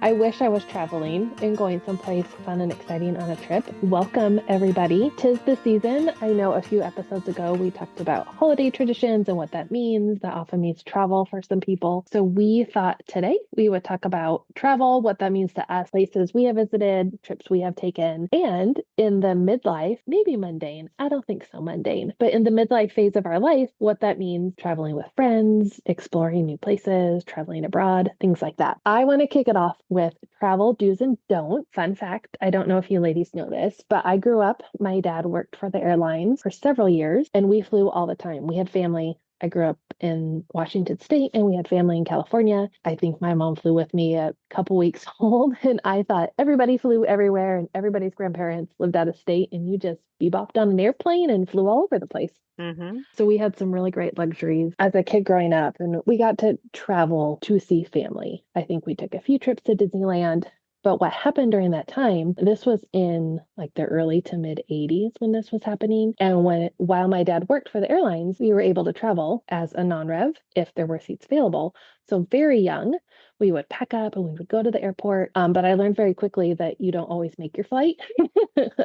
I wish I was traveling and going someplace fun and exciting on a trip. Welcome, everybody. 'Tis the season. I know a few episodes ago we talked about holiday traditions and what that means. That often means travel for some people. So we thought today we would talk about travel, what that means to us, places we have visited, trips we have taken, and in the midlife, maybe mundane. I don't think so mundane, but in the midlife phase of our life, what that means traveling with friends, exploring new places, traveling abroad, things like that. I want to kick it off with travel do's and don'ts. Fun fact, I don't know if you ladies know this, but I grew up, my dad worked for the airlines for several years and we flew all the time. We had family. I grew up in Washington State and we had family in California. I think my mom flew with me a couple weeks old, and I thought everybody flew everywhere and everybody's grandparents lived out of state, and you just bebopped on an airplane and flew all over the place. Mm-hmm. So we had some really great luxuries as a kid growing up, and we got to travel to see family. I think we took a few trips to Disneyland. But what happened during that time, this was in like the early to mid 80s when this was happening. And while my dad worked for the airlines, we were able to travel as a non-rev if there were seats available. So very young, we would pack up and we would go to the airport. But I learned very quickly that you don't always make your flight.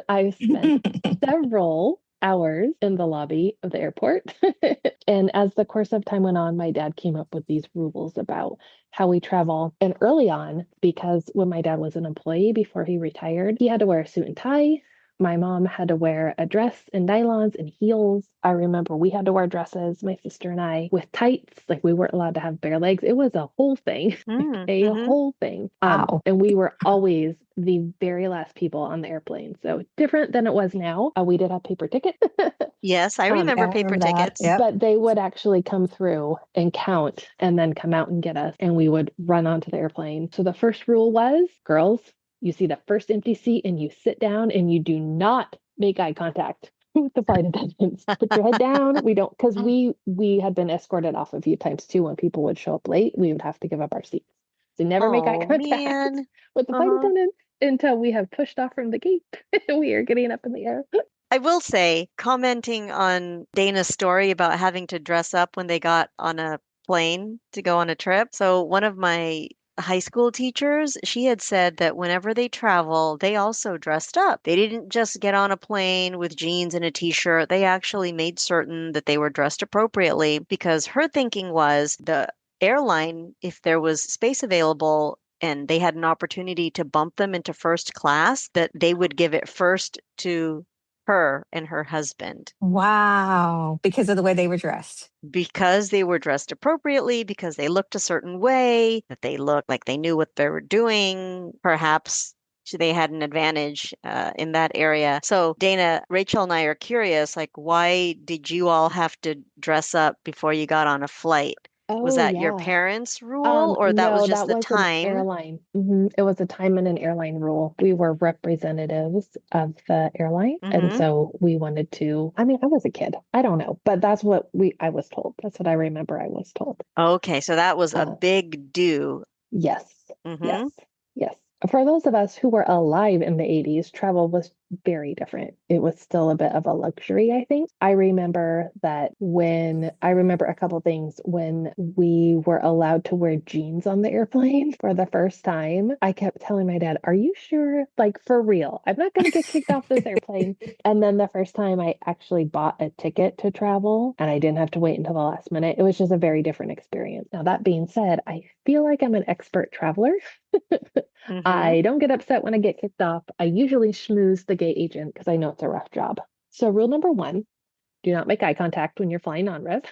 I spent several hours in the lobby of the airport. And as the course of time went on, my dad came up with these rules about how we travel. And early on, because when my dad was an employee before he retired, he had to wear a suit and tie. My mom had to wear a dress and nylons and heels. I remember we had to wear dresses, my sister and I, with tights. Like we weren't allowed to have bare legs. It was a whole thing, a Mm-hmm. whole thing. Wow. And we were always the very last people on the airplane. So different than it was now. We did have paper tickets. Yes, I Um, remember Yeah, I paper remember that. tickets. Yep. but they would actually come through and count and then come out and get us, and we would run onto the airplane. So the first rule was, girls, you see the first empty seat and you sit down and you do not make eye contact with the flight attendants. Put your head down. We don't, because we had been escorted off a few times too. When people would show up late, we would have to give up our seats. So never make eye Oh contact man. with the flight Uh-huh. attendants until we have pushed off from the gate. We are getting up in the air. I will say, commenting on Dana's story about having to dress up when they got on a plane to go on a trip. So one of my high school teachers, she had said that whenever they travel, they also dressed up. They didn't just get on a plane with jeans and a t-shirt. They actually made certain that they were dressed appropriately because her thinking was the airline, if there was space available, and they had an opportunity to bump them into first class, that they would give it first to her and her husband Wow. Because of the way they were dressed. because they were dressed appropriately, because they looked a certain way, that they looked like they knew what they were doing. Perhaps they had an advantage in that area. So, Dana, Rachel and I are curious, like, why did you all have to dress up before you got on a flight? Was Oh, that your yeah. parents' rule, or that was No, just that the was an time? airline. It was a time and an airline rule. We were representatives of the airline, and Hmm. so we wanted to. I mean, I was a kid. I don't know, but that's what I was told. That's what I remember I was told. Okay, so that was a Uh, big do. Yes, yes, Hmm. yes. For those of us who were alive in the 80s, travel was very different. It was still a bit of a luxury, I think. I remember a couple things when we were allowed to wear jeans on the airplane for the first time. I kept telling my dad, "Are you sure? Like for real? I'm not going to get kicked off this airplane." And then the first time I actually bought a ticket to travel and I didn't have to wait until the last minute, it was just a very different experience. Now, that being said, I feel like I'm an expert traveler. Hmm. I don't get upset when I get kicked off. I usually schmooze the gate agent because I know it's a rough job. So, rule number one, do not make eye contact when you're flying on rev.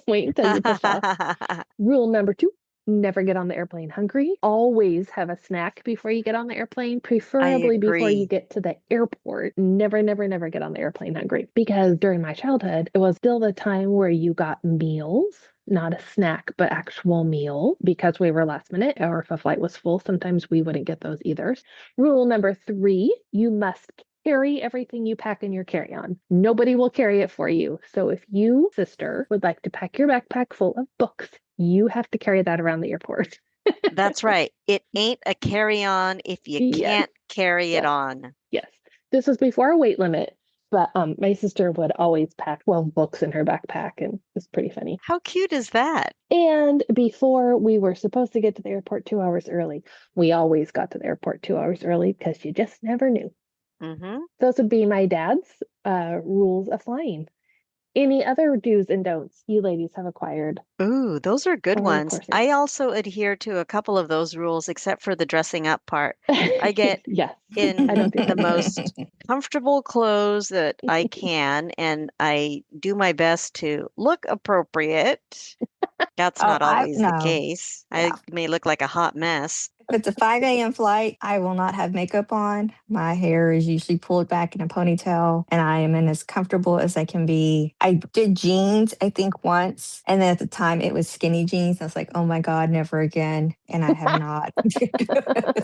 Wait until you push off. Rule number two, never get on the airplane hungry. Always have a snack before you get on the airplane, I preferably before you agree. get to the airport. Never, never, never get on the airplane hungry because during my childhood, it was still the time where you got meals. Not a snack, but actual meal because we were last minute, or if a flight was full, sometimes we wouldn't get those either. Rule number three, you must carry everything you pack in your carry-on. Nobody will carry it for you. So if you, sister, would like to pack your backpack full of books, you have to carry that around the airport. That's right. It ain't a carry-on if you Yes, can't carry it yes, on. yes. This was before a weight limit. But my sister would always pack 12 books in her backpack, and it was pretty funny. How cute is that? And before we were supposed to get to the airport 2 hours early, we always got to the airport 2 hours early because you just never knew. Mm-hmm. Those would be my dad's rules of flying. Any other do's and don'ts you ladies have acquired Ooh, those are good over the ones. course of I also adhere to a couple of those rules, except for the dressing up part. I get Yes, I in don't do the that. most comfortable clothes that I can, and I do my best to look appropriate. That's Oh, not I always the no. case. Yeah. I may look like a hot mess. If it's a 5 a.m. flight, I will not have makeup on. My hair is usually pulled back in a ponytail, and I am in as comfortable as I can be. I did jeans, I think, once. And then at the time, it was skinny jeans. I was like, oh my God, never again. And I have not.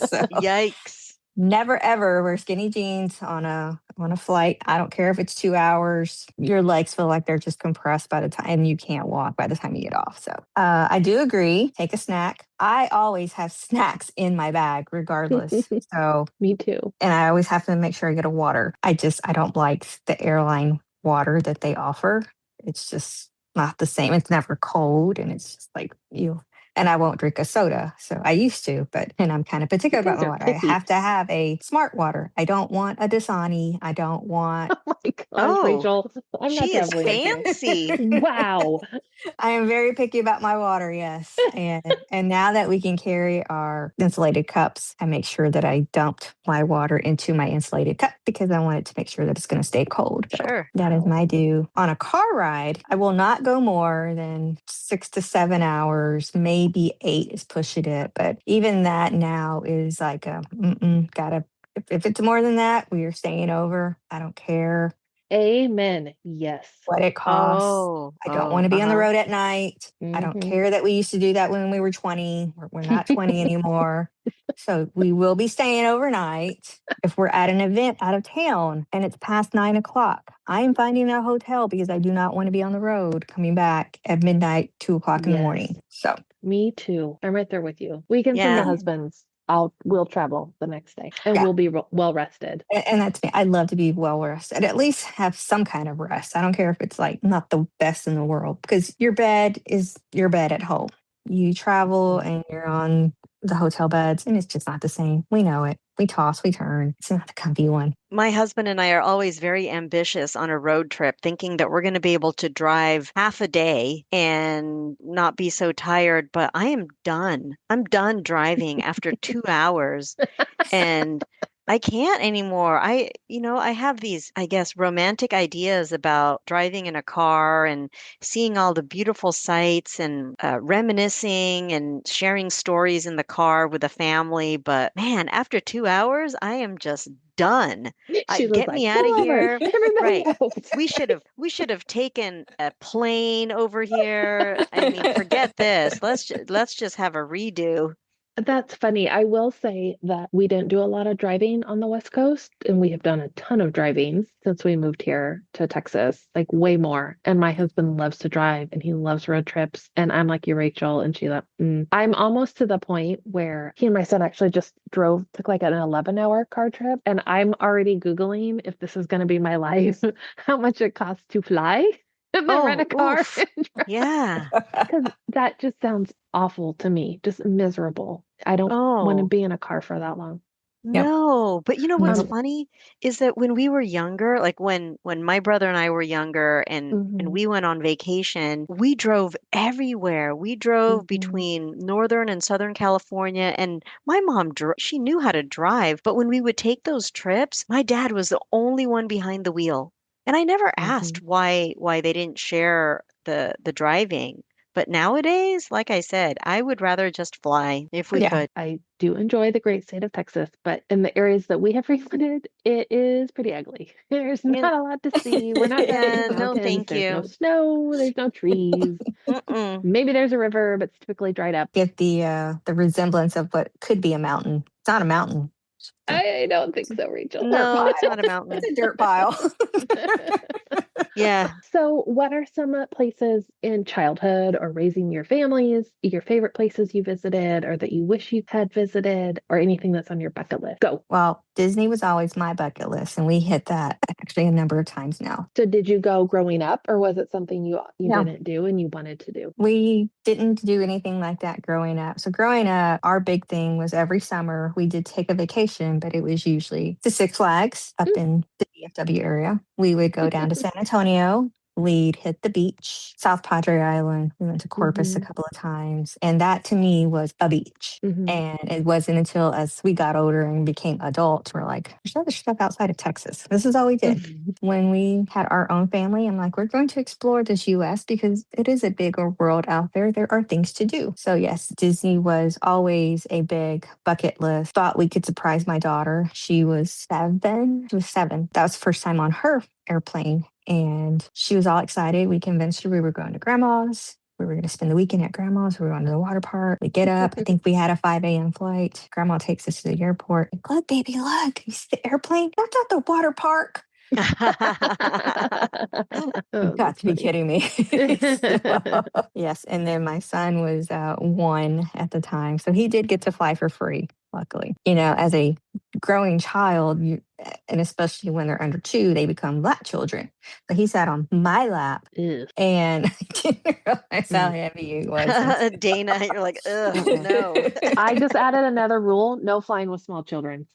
So Yikes. never ever wear skinny jeans on a flight. I don't care if it's 2 hours. Your legs feel like they're just compressed by the time, and you can't walk by the time you get off. So I do agree. Take a snack. I always have snacks in my bag, regardless. So, Me too. and I always have to make sure I get a water. I don't like the airline water that they offer. It's just not the same. It's never cold, and it's just like you. And I won't drink a soda. So I used to, and I'm kind of You particular about guys my are water. I picky. have to have a smart water. I don't want a Dasani. I don't want. Oh my gosh, Oh, Rachel, I'm not she is traveling with you. fancy. Wow. I am very picky about my water, yes. And now that we can carry our insulated cups, I make sure that I dumped my water into my insulated cup because I wanted to make sure that it's going to stay cold. So Sure. that is Wow. my do. On a car ride, I will not go more than 6 to 7 hours, maybe 8 is pushing it. But even that now is like gotta. If it's more than that, we are staying over. I don't care Amen. Yes. what it costs. Oh, I don't want to be on the uh-huh. road at night. I don't Hmm. care that we used to do that when we were 20. We're not 20 anymore. So we will be staying overnight. If we're at an event out of town and it's past 9 o'clock, I am finding a hotel because I do not want to be on the road coming back at midnight, 2 o'clock in the Yes. morning. So Me too. I'm right there with you. We can send the Yeah. husbands. We'll travel the next day and yeah. we'll be well rested. And that's me. I love to be well rested, at least have some kind of rest. I don't care if it's like not the best in the world because your bed is your bed at home. You travel Mhm. and you're on the hotel beds, and it's just not the same. We know it. We toss, we turn. It's not the comfy one. My husband and I are always very ambitious on a road trip, thinking that we're going to be able to drive half a day and not be so tired. But I am done. I'm done driving after 2 hours. And I can't anymore. I have these, I guess, romantic ideas about driving in a car and seeing all the beautiful sights and reminiscing and sharing stories in the car with the family. But man, after 2 hours, I am just done. She was Get like, me out of pull over, here. everybody Right. out. We should have taken a plane over here. I mean, forget this. Let's just have a redo. That's funny. I will say that we didn't do a lot of driving on the West Coast, and we have done a ton of driving since we moved here to Texas, like way more. And my husband loves to drive and he loves road trips. And I'm like you, Rachel, and Sheila. I'm almost to the point where he and my son actually just took like an 11-hour car trip. And I'm already Googling if this is going to be my life, how much it costs to fly and then rent Oh, a car oof. and drive. Yeah. Because that just sounds awful to me, just miserable. I don't want to Oh, be in a car for that long. Yep. no. But you know what's Nope. funny is that when we were younger, like when my brother and I were younger and Hmm. we went on vacation, we drove everywhere. We drove Hmm. between Northern and Southern California, and my mom she knew how to drive, but when we would take those trips, my dad was the only one behind the wheel. And I never Hmm. asked why they didn't share the driving. But nowadays, like I said, I would rather just fly if we Yeah. could. I do enjoy the great state of Texas, but in the areas that we have frequented, it is pretty ugly. There's Yeah, not a lot to see. We're not in Smoky yeah, no, Mountains. thank There's no you. snow. There's no trees. Mm-mm. Maybe there's a river, but it's typically dried up. Get the resemblance of what could be a mountain. It's not a mountain. It's a I don't think so, it's Rachel. a dirt No, it's pile. not a It's mountain. a dirt pile. Yeah. So, what are some places in childhood or raising your families, your favorite places you visited or that you wish you had visited, or anything that's on your bucket list? Go. Well, Disney was always my bucket list, and we hit that actually a number of times now. So, did you go growing up, or was it something you No, didn't do and you wanted to do? we didn't do anything like that growing up. So, growing up, our big thing was every summer we did take a vacation, but it was usually to Six Flags up Mm. in the DFW area. We would go down to San Antonio. We'd hit the beach, South Padre Island. We went to Corpus a Mhm. couple of times. And that to me was a beach. Mhm. And it wasn't until as we got older and became adults, we're like, there's other stuff outside of Texas. This is all we did. When we had our own family, I'm like, we're going to explore this US because it is a bigger world out there. There are things to do. So, yes, Disney was always a big bucket list. Thought we could surprise my daughter. She was 7. She was 7. That was the first time on her airplane. And she was all excited. We convinced her we were going to grandma's. We were going to spend the weekend at grandma's. We were going to the water park. We get up. I think we had a 5 a.m. flight. Grandma takes us to the airport. Like, look, baby, look. You see the airplane? That's not the water park. Oh, You've got that's to be funny. kidding me. So, yes. And then my son was 1 at the time. So he did get to fly for free, luckily. As a growing child, and especially when they're under 2, they become lap children. But he sat on my lap Ugh. and I didn't realize how Mm. heavy he was. until- Dana, you're like, ugh, Mm-mm. no. I just added another rule: no flying with small children.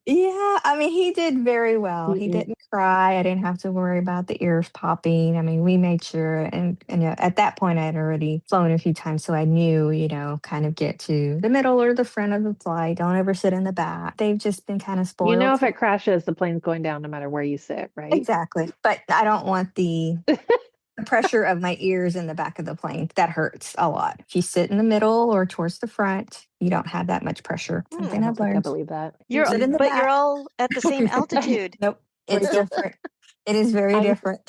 Yeah, I mean, he did very well. He Mm-mm. didn't cry. I didn't have to worry about the ears popping. I mean, we made sure, and at that point, I had already flown a few times, so I knew, kind of get to the middle or the front of the flight. Don't ever sit in the back. They've just been kind of You know, spoiled. if it crashes, the plane's going down no matter where you sit, right? Exactly, but I don't want the pressure of my ears in the back of the plane. That hurts a lot. If you sit in the middle or towards the front, you don't have that much pressure. I Something I've don't think I learned. believe that. Sit in the But you're back. all at the same altitude. Nope. It's Rachel, different. It is very different.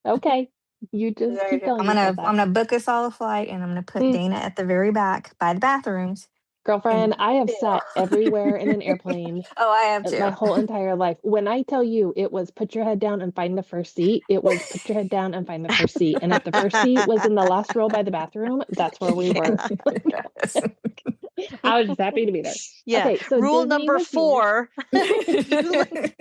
Okay. You just Very keep different. telling I'm yourself gonna that. I'm gonna book us all a flight, and I'm gonna put Mm, Dana at the very back by the bathrooms. And girlfriend, I have yeah. sat everywhere in an airplane Oh, I have my too. whole entire life. When I tell you it was put your head down and find the first seat, it was put your head down and find the first seat. And if the first seat was in the last row by the bathroom, that's where we were. Yes. I was just happy to be there. Yeah. Okay, so Rule Disney number was yours. 4.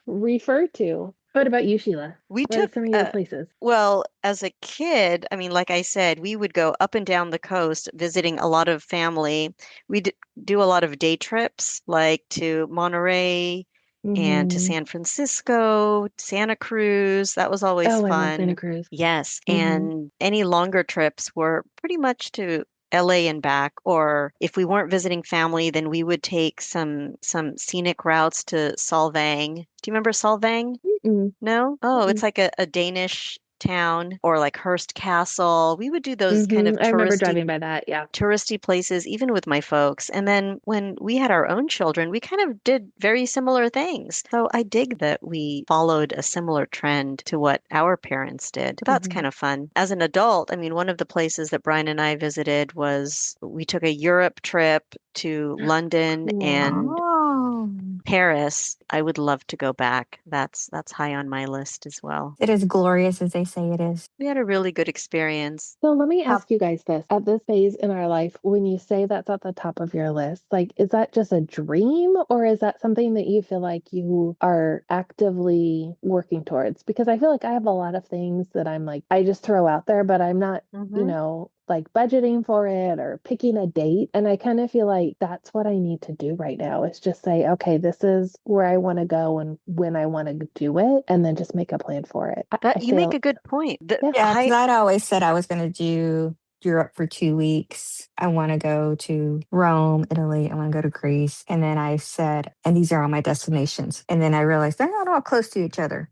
Refer to. What about you, Sheila? We What are took some of your places? well, as a kid, I mean, like I said, we would go up and down the coast visiting a lot of family. We do a lot of day trips, like to Monterey and to Mm-hmm. San Francisco, Santa Cruz. That was always Oh, I love Santa fun. Cruz. Yes, Mm-hmm. and any longer trips were pretty much to LA and back, or if we weren't visiting family, then we would take some scenic routes to Solvang. Do you remember Solvang? Mm-mm. No? Oh, it's Mm-mm. like a Danish town, or like Hearst Castle. We would do those kind Mm-hmm. of I remember driving by that. Yeah. touristy places even with my folks. And then when we had our own children, we kind of did very similar things. So I dig that we followed a similar trend to what our parents did. That's Mm-hmm. kind of fun. As an adult, I mean, one of the places that Brian and I visited was we took a Europe trip to London Cool. and Oh, Paris. I would love to go back. That's high on my list as well. it is glorious as they say it is. We had a really good experience. So let me How ask you guys this. At this phase in our life, when you say that's at the top of your list, like, is that just a dream or is that something that you feel like you are actively working towards? Because I feel like I have a lot of things that I'm like, I just throw out there, but I'm not, Hmm. like budgeting for it or picking a date. And I kind of feel like that's what I need to do right now is just say, okay, this is where I want to go and when I want to do it, and then just make a plan for it. I That you make feel, a good point. yeah. Yeah, because I'd always said I was going to do Europe for 2 weeks. I want to go to Rome, Italy. I want to go to Greece. And then I said, and these are all my destinations. And then I realized they're not all close to each other.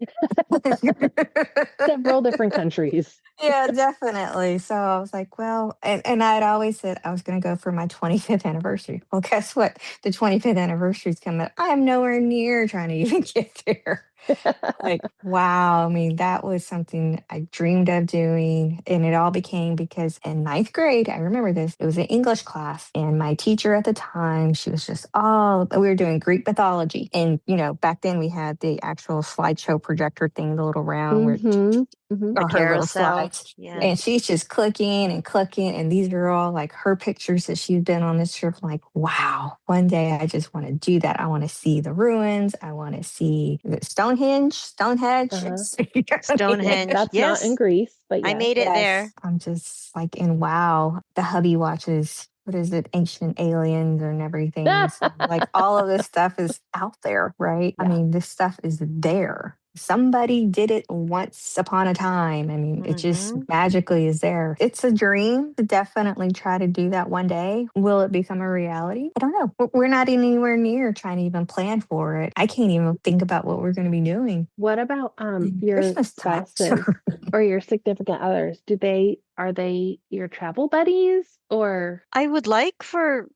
Several different countries. Yeah, definitely. So I was like, well, and I'd always said I was going to go for my 25th anniversary. Well, guess what? The 25th anniversary is coming up. I am nowhere near trying to even get there. Like, wow. I mean, that was something I dreamed of doing. And it all became because in ninth grade, I remember this, it was an English class. And my teacher at the time, she was just, oh, we were doing Greek mythology. And, back then we had the actual slideshow projector thing, the little round where Mm-hmm. Mm-hmm. The or her little carousel. slides. Yeah. And she's just clicking and clicking. And these are all like her pictures that she's been on this trip. I'm like, wow, one day I just want to do that. I want to see the ruins. I want to see the Stonehenge. Uh-huh. Stonehenge. That's not in Yes, Greece, but I yes. made it there. Yes. I'm just like in wow. The hubby watches, what is it, Ancient Aliens and everything. So, like all of this stuff is out there, right? I Yeah. mean, this stuff is there. Somebody did it once upon a time. I mean, it just Hmm. magically is there. It's a dream to definitely try to do that one day. Will it become a reality? I don't know. We're not anywhere near trying to even plan for it. I can't even think about what we're going to be doing What about in your Christmas time. spouses or your significant others? Are they your travel buddies or I would like for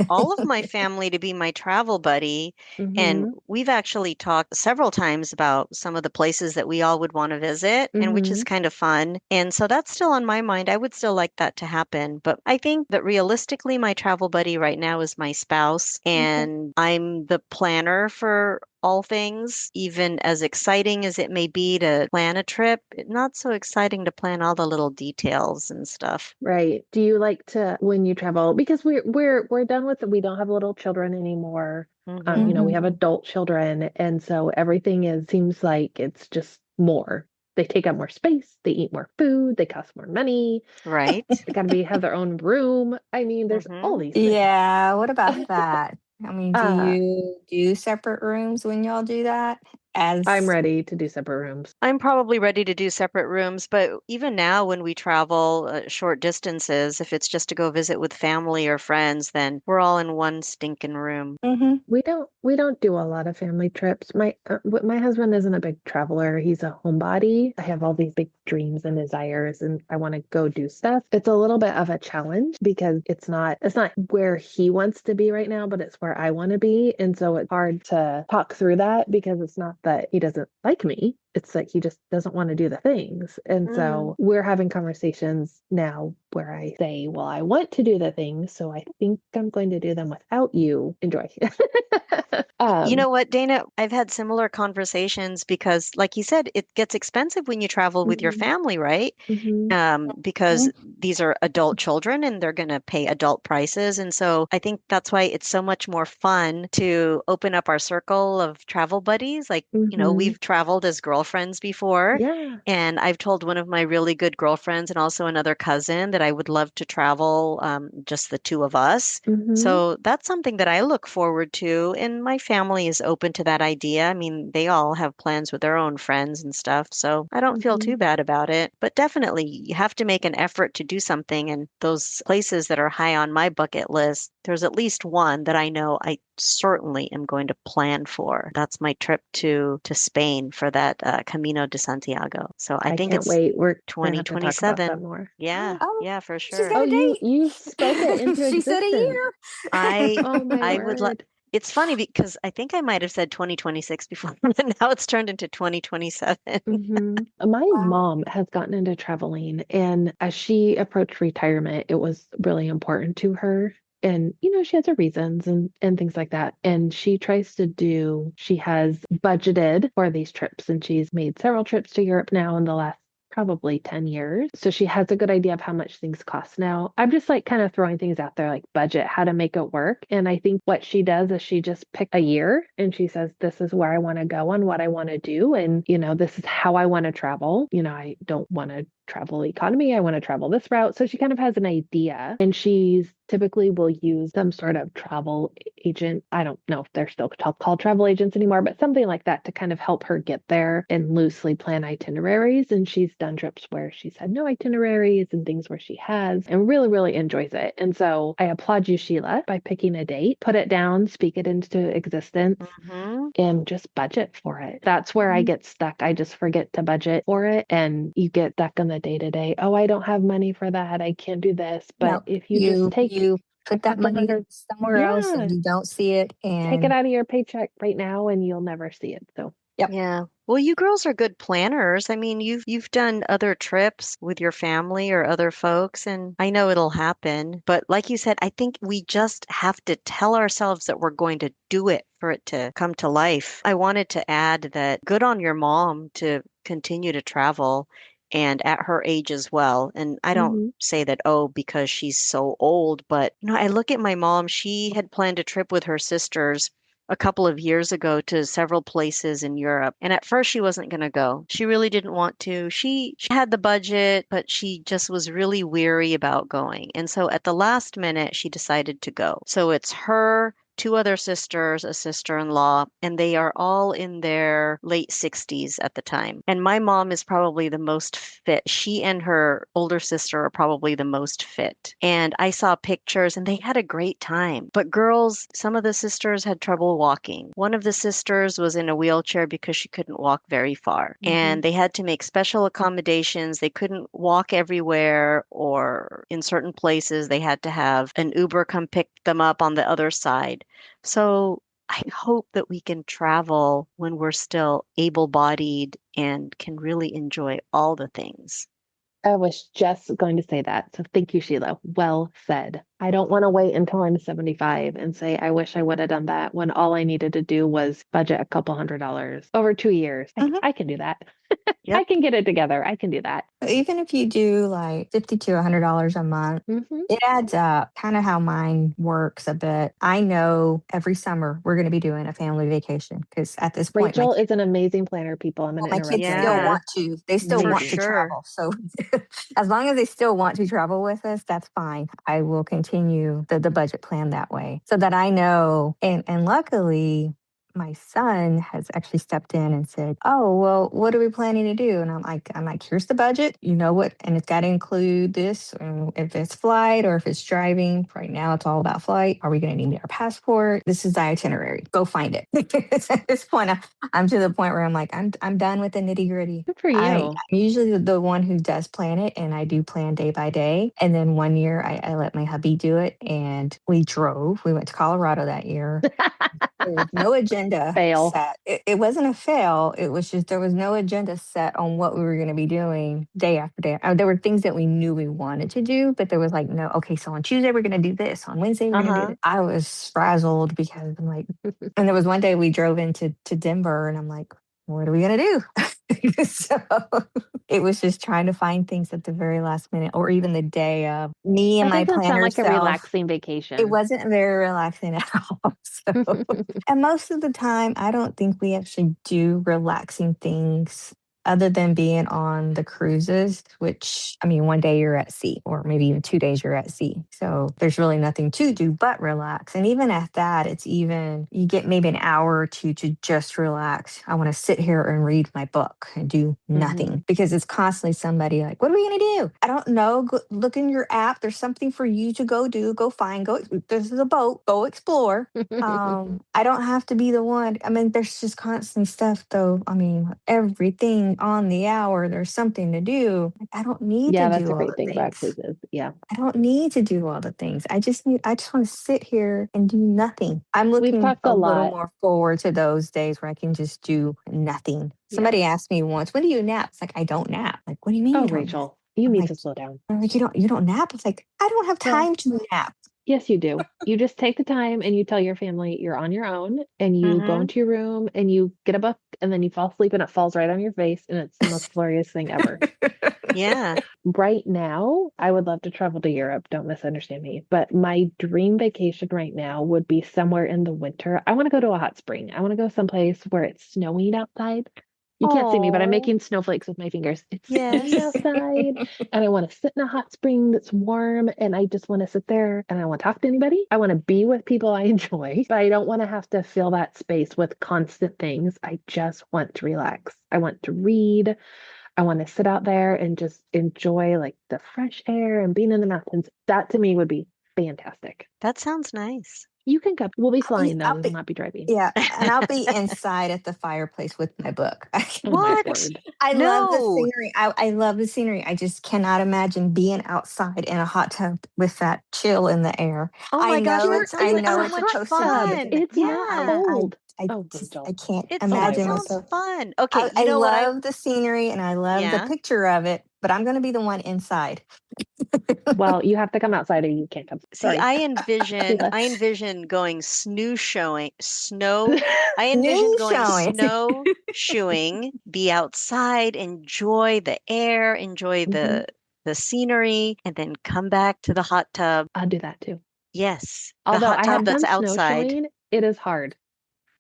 all of my family to be my travel buddy. And mm-hmm. we've actually talked several times about some of the places that we all would want to visit, and which Mm-hmm. is kind of fun. And so that's still on my mind. I would still like that to happen. But I think that realistically, my travel buddy right now is my spouse, Okay. and I'm the planner for all things, even as exciting as it may be to plan a trip, not so exciting to plan all the little details and stuff. Right. Do you like to when you travel because we're done with we don't have little children anymore. Hmm. We Mhm. have adult children and so everything is seems like it's just more. They take up more space, they eat more food, they cost more money, Right? they gotta be have their own room. I mean, there's all Hmm. these things. Yeah, what about that? I mean, do Uh, you do separate rooms when y'all do that? I'm As ready to do separate rooms. I'm probably ready to do separate rooms, but even now, when we travel short distances, if it's just to go visit with family or friends, then we're all in one stinking room. Mhm. We don't do a lot of family trips. My husband isn't a big traveler. He's a homebody. I have all these big dreams and desires and I want to go do stuff. It's a little bit of a challenge because it's not where he wants to be right now, but it's where I want to be. And so it's hard to talk through that because it's not that he doesn't like me. It's like he just doesn't want to do the things. And Mm. so we're having conversations now where I say, well, I want to do the things, so I think I'm going to do them without you. Enjoy. You um, know what, Dana? I've had similar conversations because, like you said, it gets expensive when you travel with your mhm, family, right? mhm, Because Mhm. these are adult children and they're going to pay adult prices. And so I think that's why it's so much more fun to open up our circle of travel buddies. Like, mhm. we've traveled as girlfriends before. Yeah. And I've told one of my really good girlfriends and also another cousin that I would love to travel, just the two of us. Mhm, So that's something that I look forward to. And my family is open to that idea. I mean, they all have plans with their own friends and stuff. So I don't feel too mhm, bad about it. But definitely, you have to make an effort to do something. And those places that are high on my bucket list, there's at least one that I know I certainly am going to plan for. That's my trip to Spain for that Camino de Santiago. So I I think can't it's wait. We're gonna have to talk about that 2027. more. Yeah, Oh, yeah, for she's sure. got Oh, a you spoke it date. into She said a existence. year. I Oh my I would like word. it's funny because I think I might have said 2026 before, but now it's turned into 2027. My Wow. mom has gotten into traveling, and as she approached retirement, it was really important to her. And she has her reasons and things like that. And she has budgeted for these trips, and she's made several trips to Europe now in the last probably 10 years. So she has a good idea of how much things cost now. I'm just like kind of throwing things out there like budget, how to make it work. And I think what she does is she just picks a year and she says, this is where I want to go and what I want to do. And, this is how I want to travel. I don't want to travel economy. I want to travel this route. So she kind of has an idea and she's typically will use some sort of travel agent. I don't know if they're still called travel agents anymore, but something like that to kind of help her get there and loosely plan itineraries. And she's done trips where she's had no itineraries and things where she has and really, really enjoys it. And so I applaud you, Sheila, by picking a date, put it down, speak it into existence Hmm. and just budget for it. That's where I Mhm. get stuck. I just forget to budget for it and you get stuck in the day to day. Oh, I don't have money for that. I can't do this. But No, if you just take you a put that couple money hundred, somewhere else and yeah, you don't see it, take it and out of your paycheck right now and you'll never see it. So, Yep. Yeah. Well, you girls are good planners. I mean, you've done other trips with your family or other folks, and I know it'll happen. But like you said, I think we just have to tell ourselves that we're going to do it for it to come to life. I wanted to add that good on your mom to continue to travel and at her age as well. And I don't Hmm. say that, oh, because she's so old, but I look at my mom. She had planned a trip with her sisters a couple of years ago to several places in Europe. And at first she wasn't going to go. She really didn't want to. She had the budget, but she just was really weary about going. And so at the last minute she decided to go. So it's her, two other sisters, a sister-in-law, and they are all in their late 60s at the time. And my mom is probably the most fit. She and her older sister are probably the most fit. And I saw pictures and they had a great time. But girls, some of the sisters had trouble walking. One of the sisters was in a wheelchair because she couldn't walk very far. Hmm. And they had to make special accommodations. They couldn't walk everywhere, or in certain places they had to have an Uber come pick them up on the other side. So I hope that we can travel when we're still able-bodied and can really enjoy all the things. I was just going to say that. So thank you, Sheila. Well said. I don't want to wait until I'm 75 and say, I wish I would have done that when all I needed to do was budget a couple $100 over 2 years. Mhm. I can do that. I Yep. can get it together. I can do that. Even if you do like $50 to $100 a month, Hmm. it adds up. Kind of how mine works a bit. I know every summer we're going to be doing a family vacation because at this point, Rachel is an amazing planner, people. I'm going to my interrupt kids right still Yeah, want here. to. They still for want Amazing. to sure. travel. So as long as they still want to travel with us, that's fine. I will continue the budget plan that way so that I know. And luckily, my son has actually stepped in and said, "Oh, well, what are we planning to do?" And I'm like, here's the budget. You know what? And it's got to include this. And if it's flight or if it's driving, right now it's all about flight. Are we going to need our passport? This is the itinerary. Go find it. At this point, I'm to the point where I'm like, I'm done with the nitty gritty. Good for I'm you. usually the one who does plan it, and I do plan day by day. And then one year, I let my hubby do it, and we drove. We went to Colorado that year. There was no agenda Fail. set. It wasn't a fail. It was just there was no agenda set on what we were going to be doing day after day. There were things that we knew we wanted to do, but there was like, no, okay, so on Tuesday we're going to do this. On Wednesday we're going to do Uh-huh. this. I was frazzled because I'm like, and there was one day we drove into Denver, and I'm like, what are we going to do? So it was just trying to find things at the very last minute or even the day of. Me and That my doesn't sound planner like a self, relaxing it vacation. wasn't very relaxing at all. So, and most of the time, I don't think we actually do relaxing things other than being on the cruises, which I mean, one day you're at sea, or maybe even 2 days you're at sea. So there's really nothing to do but relax. And even at that, it's even, you get maybe an hour or two to just relax. I want to sit here and read my book and do Hmm. nothing because it's constantly somebody like, what are we going to do? I don't know. Go, look in your app. There's something for you to go do, go find, go. This is a boat, go explore. I don't have to be the one. I mean, there's just constantly stuff though. I mean, everything on the hour, there's something to do. Like, I don't need to Yeah, that's do a all great the thing about things. cruises. Yeah. I don't need to do all the things. I just want to sit here and do nothing. I'm We've looking talked a a little lot. more forward to those days where I can just do nothing. Yeah. Somebody asked me once, when do you nap? It's like, I don't nap. Like, what do you mean Oh, you don't nap? Rachel, you I'm need like, to slow down. you don't nap? It's like, I don't have Well, time to nap. yes, you do. You just take the time and you tell your family you're on your own and you go Mm-hmm. into your room and you get a book and then you fall asleep and it falls right on your face and it's the most glorious thing ever. Yeah. Right now, I would love to travel to Europe. Don't misunderstand me. But my dream vacation right now would be somewhere in the winter. I want to go to a hot spring. I want to go someplace where it's snowing outside. You can't see me, but I'm Oh, making snowflakes with my fingers. It's snowy yes. outside, and I want to sit in a hot spring that's warm, and I just want to sit there and I want to talk to anybody. I want to be with people I enjoy, but I don't want to have to fill that space with constant things. I just want to relax. I want to read. I want to sit out there and just enjoy like the fresh air and being in the mountains. That to me would be fantastic. That sounds nice. You can go. We'll be I'll be, flying though. I'll We will be, not be driving. yeah, and I'll be inside at the fireplace with my book. Oh my What? word. I love the No. scenery. I love the scenery. I just cannot imagine being outside in a hot tub with that chill in the air. Oh my gosh, that You're sounds I in like know a so it's much hot supposed to be, tub. isn't fun. it? It's not Yeah, Yeah. I cold. Oh, Rachel. I can't Oh, I imagine would. sounds myself. fun. Okay, you I know what love the scenery and I love the yeah. picture of it, but I'm going to be the one inside. Well, you have to come outside or you can't come. See, Sorry, Sheila. I envision going snow. I envision New going showing. snowshoeing, be outside, enjoy the air, enjoy Mhm. the scenery, and then come back to the hot tub. I'll do that too. Yes, the Although hot I tub have that's done outside. snowshoeing, it is hard.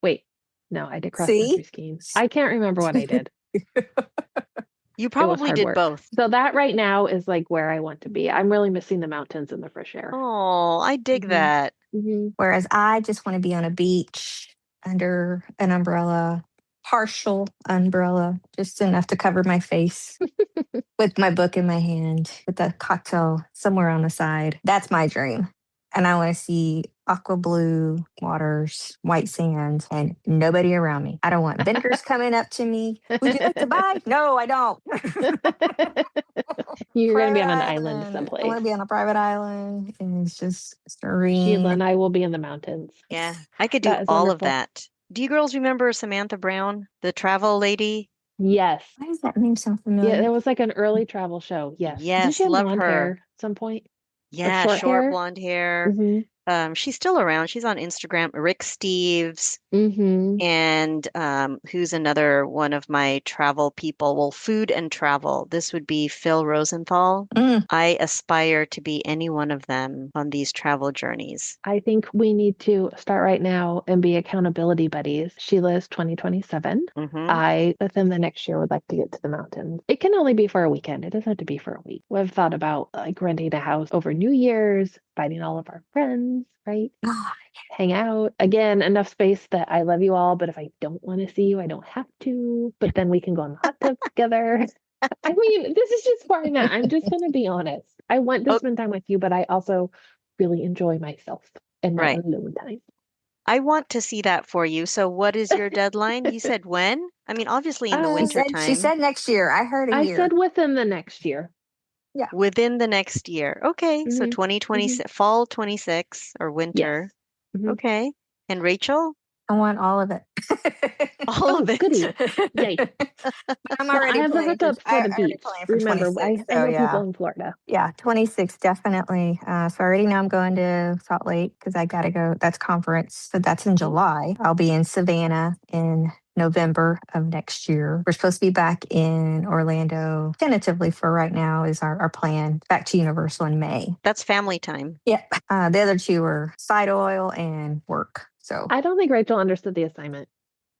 Wait, no, I did cross country See? skiing. I can't remember what I did. You It was probably hard did work. both. So that right now is like where I want to be. I'm really missing the mountains and the fresh air. Oh, I dig hmm that. hmm Whereas I just want to be on a beach under an umbrella, partial umbrella, just enough to cover my face with my book in my hand, with a cocktail somewhere on the side. That's my dream. And I want to see aqua blue waters, white sands, and nobody around me. I don't want vendors coming up to me. Would you like to buy? No, I don't. You're going to be Private on an island island. I want someplace. to be on a private island and it's just Sheila serene. and I will be in the mountains. Yeah, I could do That is all of wonderful. that. Do you girls remember Samantha Brown, the travel lady? Yes. Why does that name sound Yeah, familiar? there was like an early travel show. Yes. Didn't she Yes, have love blonde hair her. at some point or Yeah, short short hair? blonde hair. hmm She's still around. She's on Instagram. Rick Steves. hmm And who's another one of my travel people? Well, food and travel. This would be Phil Rosenthal. Mm. I aspire to be any one of them on these travel journeys. I think we need to start right now and be accountability buddies. Sheila is 2027. Hmm. I, within the next year, would like to get to the mountains. It can only be for a weekend. It doesn't have to be for a week. We've thought about like renting a house over New Year's, inviting all of our friends, right? Ah, Hang out. Again, enough space that I love you all, but if I don't want to see you, I don't have to. But then we can go in the hot tub together. I mean, this is just where I'm at. I'm just going to be honest. I want to Oh, spend time with you, but I also really enjoy myself and my right. alone time. I want to see that for you. So what is your deadline? You said when? I mean, obviously in the She uh, winter said she time, said next year. I heard a I year. said within the next year. Yeah. within the next year. Okay, so hmm 2020, hmm fall 26 or Yes. winter. hmm Okay. And Rachel? I want all of it. All Oh, of it. goody. Yay. I'm Well, I already have the planning for hookup for the I already beach. planned for Remember, 26. I So know people yeah. in Florida. Yeah, 26 definitely. So I already know I'm going to Salt Lake because I got to go. That's conference. So that's in Mhm. July. I'll be in Savannah in November of next year. We're supposed to be back in Orlando tentatively for right now is our plan back to Universal in May. That's family time. Yep. The other two are side oil and work. So I don't think Rachel understood the assignment.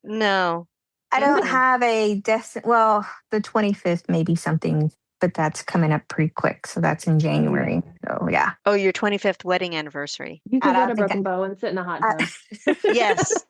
No. I don't Okay. have a well, the 25th may be something, but that's coming up pretty quick. So that's in Oh, yeah. January. So yeah. Oh, your 25th wedding anniversary. You I could go don't to think Broken Bow and sit in a hot I, tub. Yes.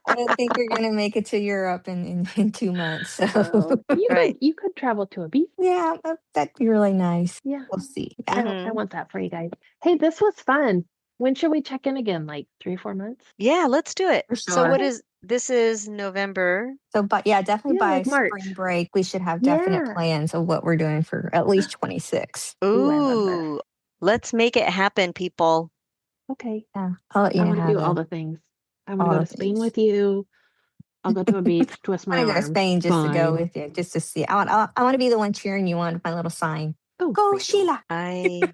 I don't think you're gonna make it to Europe in 2 months. So Oh, Right. you could travel to a beach. yeah, that'd be really nice. Yeah. We'll see. I Yeah. Hmm. want that for you guys. Hey, this was fun. When should we check in again? Like 3, 4 months? Yeah, let's do it. For So sure. what Okay. is this is November. So, but yeah, definitely Yeah, by like spring March. break, we should have definite Yeah. plans of what we're doing for at least 26. Ooh, I love this. Ooh, let's make it happen, people. Okay. Yeah, I'll let you I know want to how do all the the things. I want to all go the to Spain things. with you. I'll go to a beach, twist I my want to go to arm. Spain just to go Fine. with you, just to see. I want to be the one cheering you on with my little sign. Oh, Go, Rachel. Sheila! I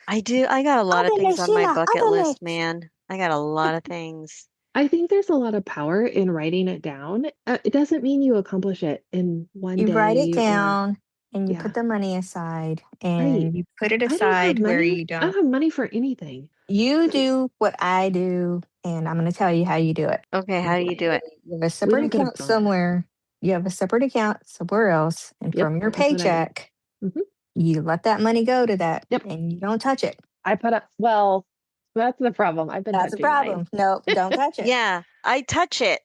I do. I got a lot of Adele, things on my Sheila, bucket Adele. list, man. I got a lot of things. I think there's a lot of power in writing it down. It doesn't mean you accomplish it in one You write it day or, down and you yeah, put the money aside right. and you put it I don't have aside where money. you I don't. don't have money for anything. You do what I do, and I'm going to tell you how you do it. Okay, how do you do it? You have a We separate don't get a account bonus. somewhere. You have a separate account somewhere else, and Yep, from your that's what I do. paycheck, hmm you let that money go to that, Yep. and you don't touch it. I put up, well, that's the problem. I've been That's a touching mine. problem. No, don't touch it. Yeah, I touch it.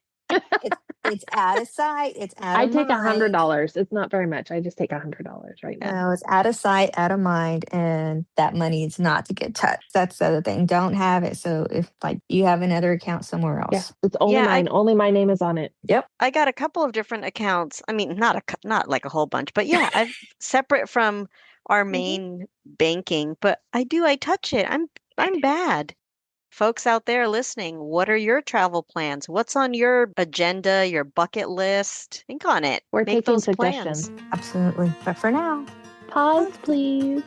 It's out of sight. It's out I of take mind. $100. It's not very much. I just take $100 right now. No, it's out of sight, out of mind, and that money is not to get touched. That's the other thing. Don't have it. So if like you have another account somewhere Yeah, else. it's only Yeah, mine. Only my name is on it. Yep. I got a couple of different accounts. I mean, not like a whole bunch, but yeah, I've separate from our hmm main banking, but I touch it. I'm bad. Folks out there listening, what are your travel plans? What's on your agenda, your bucket list? Think on it. We're Make taking those suggestions. plans. Absolutely. But for now, Pause, please.